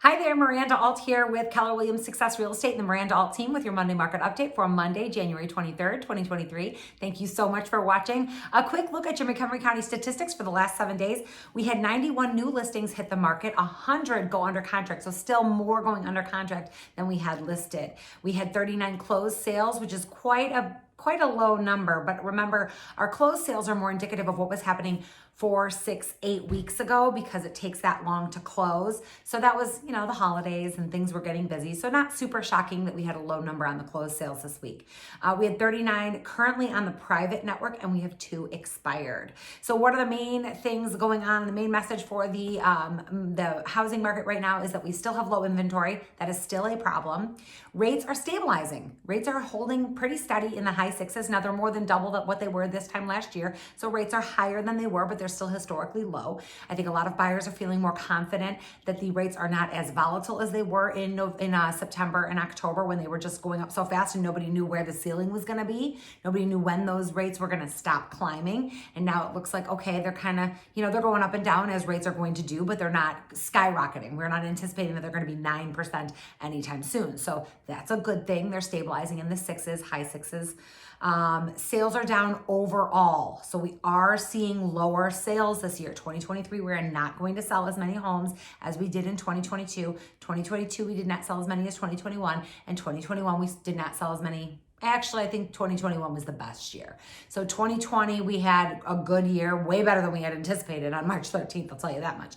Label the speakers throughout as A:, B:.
A: Hi there, Miranda Alt here with Keller Williams Success Real Estate and the Miranda Alt team with your Monday market update for Monday, January 23rd, 2023. Thank you so much for watching. A quick look at your Montgomery County statistics for the last 7 days. We had 91 new listings hit the market, 100 go under contract, so still more going under contract than we had listed. We had 39 closed sales, which is quite a low number, but remember, our closed sales are more indicative of what was happening 4, 6, 8 weeks ago because it takes that long to close. So that was, the holidays and things were getting busy. So not super shocking that we had a low number on the closed sales this week. We had 39 currently on the private network and we have 2 expired. So what are the main things going on? The main message for the housing market right now is that we still have low inventory. That is still a problem. Rates are stabilizing. Rates are holding pretty steady in the high 6s. Now they're more than double what they were this time last year. So rates are higher than they were, but they're still historically low. I think a lot of buyers are feeling more confident that the rates are not as volatile as they were in September and October when they were just going up so fast and nobody knew where the ceiling was going to be. Nobody knew when those rates were going to stop climbing. And now it looks like, okay, they're kind of, they're going up and down as rates are going to do, but they're not skyrocketing. We're not anticipating that they're going to be 9% anytime soon. So that's a good thing. They're stabilizing in the 6s, high 6s. Sales are down overall. So we are seeing lower sales this year. 2023, we're not going to sell as many homes as we did in 2022. 2022, we did not sell as many as 2021. And 2021, we did not sell as many. Actually, I think 2021 was the best year. So 2020, we had a good year, way better than we had anticipated on March 13th, I'll tell you that much.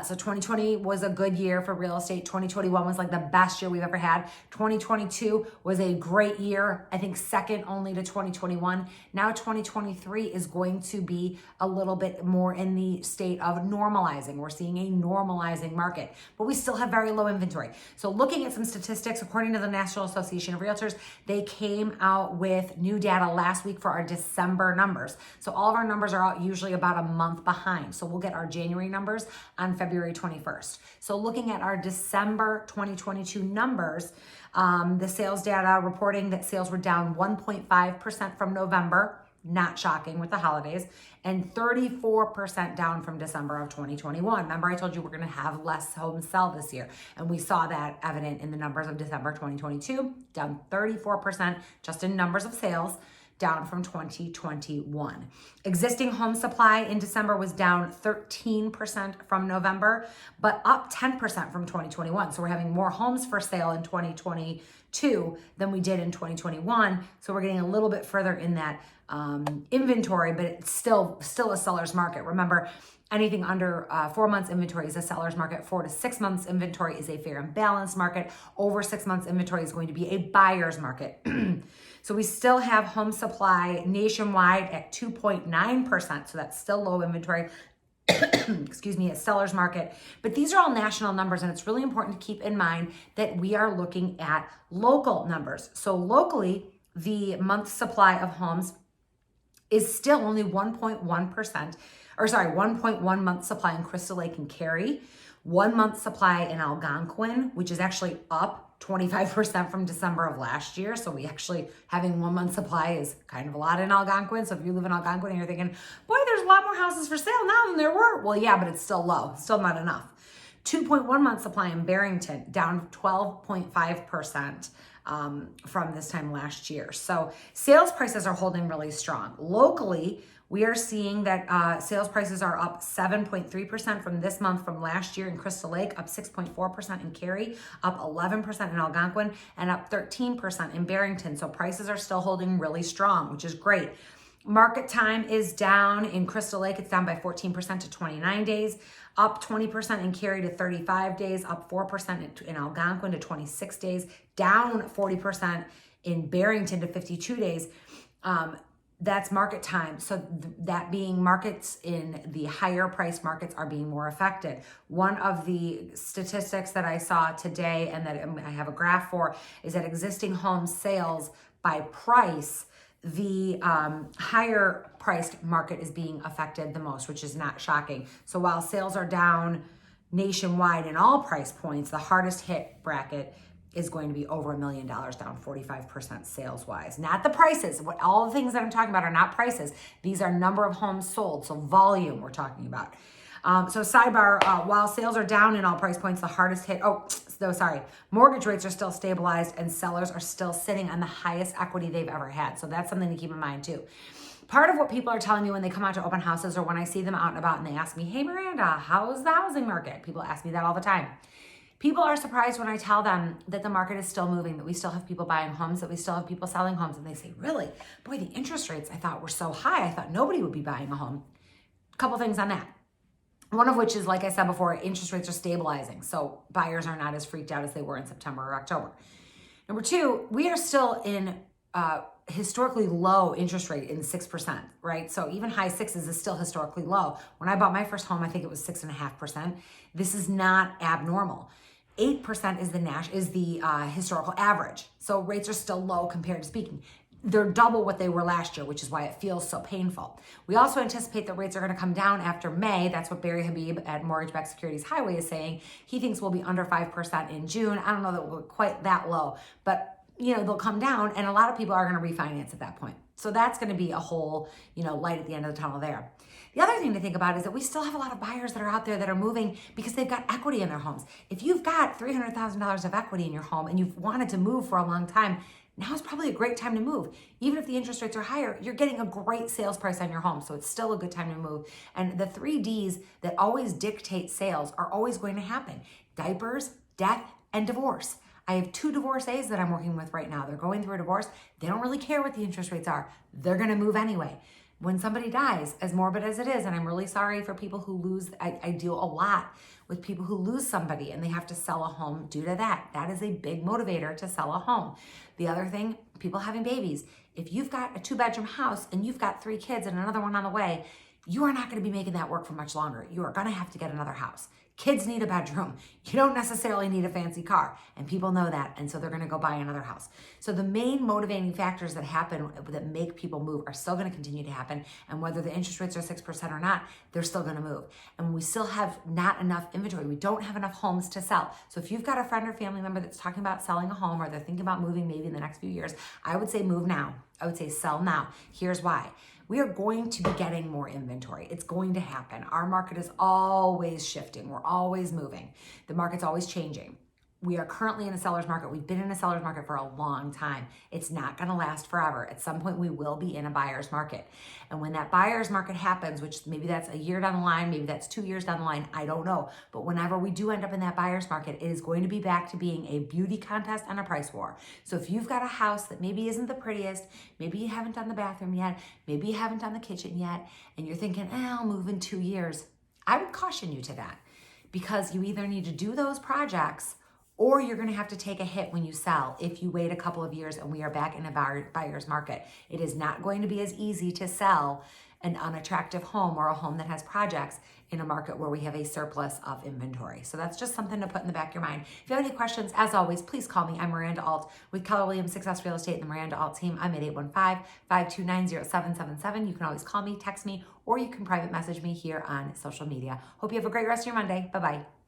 A: So 2020 was a good year for real estate. 2021 was like the best year we've ever had. 2022 was a great year, I think second only to 2021. Now 2023 is going to be a little bit more in the state of normalizing. We're seeing a normalizing market, but we still have very low inventory. So looking at some statistics, according to the National Association of Realtors, they came out with new data last week for our December numbers. So all of our numbers are out usually about a month behind. So we'll get our January numbers on February 21st. So looking at our December 2022 numbers, the sales data reporting that sales were down 1.5% from November, not shocking with the holidays, and 34% down from December of 2021. Remember, I told you we're going to have less homes sell this year, and we saw that evident in the numbers of December 2022, down 34% just in numbers of sales, down from 2021. Existing home supply in December was down 13% from November, but up 10% from 2021. So we're having more homes for sale in 2022 than we did in 2021. So we're getting a little bit further in that inventory, but it's still a seller's market. Remember, anything under 4 months inventory is a seller's market. 4 to 6 months inventory is a fair and balanced market. Over 6 months inventory is going to be a buyer's market. So we still have home supply nationwide at 2.9%. So that's still low inventory. Excuse me, a seller's market. But these are all national numbers, and it's really important to keep in mind that we are looking at local numbers. So locally, the month supply of homes is still only 1.1 month supply in Crystal Lake and Cary, 1 month supply in Algonquin, which is actually up 25% from December of last year. So we actually having 1 month supply is kind of a lot in Algonquin. So if you live in Algonquin and you're thinking, boy, there's a lot more houses for sale now than there were. Well, yeah, but it's still low, still not enough. 2.1 month supply in Barrington, down 12.5%. From this time last year. So sales prices are holding really strong. Locally, we are seeing that sales prices are up 7.3% from this month from last year in Crystal Lake, up 6.4% in Cary, up 11% in Algonquin, and up 13% in Barrington. So prices are still holding really strong, which is great. Market time is down in Crystal Lake. It's down by 14% to 29 days, up 20% in Cary to 35 days, up 4% in Algonquin to 26 days, down 40% in Barrington to 52 days. That's market time. So that being markets in the higher price markets are being more affected. One of the statistics that I saw today and that I have a graph for is that existing home sales by price, the higher priced market is being affected the most, which is not shocking. So while sales are down nationwide in all price points, the hardest hit bracket is going to be over $1 million, down 45% sales wise. Not the prices. All the things that I'm talking about are not prices. These are number of homes sold. So volume we're talking about. So sidebar, while sales are down in all price points, the hardest hit, mortgage rates are still stabilized and sellers are still sitting on the highest equity they've ever had. So that's something to keep in mind too. Part of what people are telling me when they come out to open houses or when I see them out and about and they ask me, hey Miranda, how's the housing market? People ask me that all the time. People are surprised when I tell them that the market is still moving, that we still have people buying homes, that we still have people selling homes. And they say, really? Boy, the interest rates I thought were so high. I thought nobody would be buying a home. A couple things on that. One of which is, like I said before, interest rates are stabilizing. So buyers are not as freaked out as they were in September or October. Number two, we are still in historically low interest rate in 6%, right? So even high sixes is still historically low. When I bought my first home, I think it was 6.5%. This is not abnormal. 8% is the historical average. So rates are still low compared to speaking. They're double what they were last year, which is why it feels so painful. We also anticipate that rates are going to come down after May. That's what Barry Habib at Mortgage Backed Securities Highway is saying. He thinks we'll be under 5% in June. I don't know that we'll be quite that low, but they'll come down and a lot of people are going to refinance at that point. So that's going to be a whole, light at the end of the tunnel there. The other thing to think about is that we still have a lot of buyers that are out there that are moving because they've got equity in their homes. If you've got $300,000 of equity in your home and you've wanted to move for a long time, now is probably a great time to move. Even if the interest rates are higher, you're getting a great sales price on your home. So it's still a good time to move. And the 3 Ds that always dictate sales are always going to happen. Diapers, death, and divorce. I have 2 divorcees that I'm working with right now. They're going through a divorce. They don't really care what the interest rates are. They're going to move anyway. When somebody dies, as morbid as it is, and I'm really sorry for people who lose, I deal a lot with people who lose somebody and they have to sell a home due to that. That is a big motivator to sell a home. The other thing, people having babies. If you've got a 2-bedroom house and you've got 3 kids and another one on the way, you are not going to be making that work for much longer. You are going to have to get another house. Kids need a bedroom. You don't necessarily need a fancy car. And people know that. And so they're going to go buy another house. So the main motivating factors that happen that make people move are still going to continue to happen. And whether the interest rates are 6% or not, they're still going to move. And we still have not enough inventory. We don't have enough homes to sell. So if you've got a friend or family member that's talking about selling a home or they're thinking about moving maybe in the next few years, I would say move now. I would say sell now. Here's why. We are going to be getting more inventory. It's going to happen. Our market is always shifting. We're always moving. The market's always changing. We are currently in a seller's market. We've been in a seller's market for a long time. It's not going to last forever. At some point, we will be in a buyer's market. And when that buyer's market happens, which maybe that's a year down the line, maybe that's 2 years down the line, I don't know. But whenever we do end up in that buyer's market, it is going to be back to being a beauty contest and a price war. So if you've got a house that maybe isn't the prettiest, maybe you haven't done the bathroom yet, maybe you haven't done the kitchen yet, and you're thinking, I'll move in 2 years, I would caution you to that because you either need to do those projects or you're going to have to take a hit when you sell if you wait a couple of years and we are back in a buyer's market. It is not going to be as easy to sell an unattractive home or a home that has projects in a market where we have a surplus of inventory. So that's just something to put in the back of your mind. If you have any questions, as always, please call me. I'm Miranda Alt with Keller Williams Success Real Estate and the Miranda Alt team. I'm at 815-529-0777. You can always call me, text me, or you can private message me here on social media. Hope you have a great rest of your Monday. Bye-bye.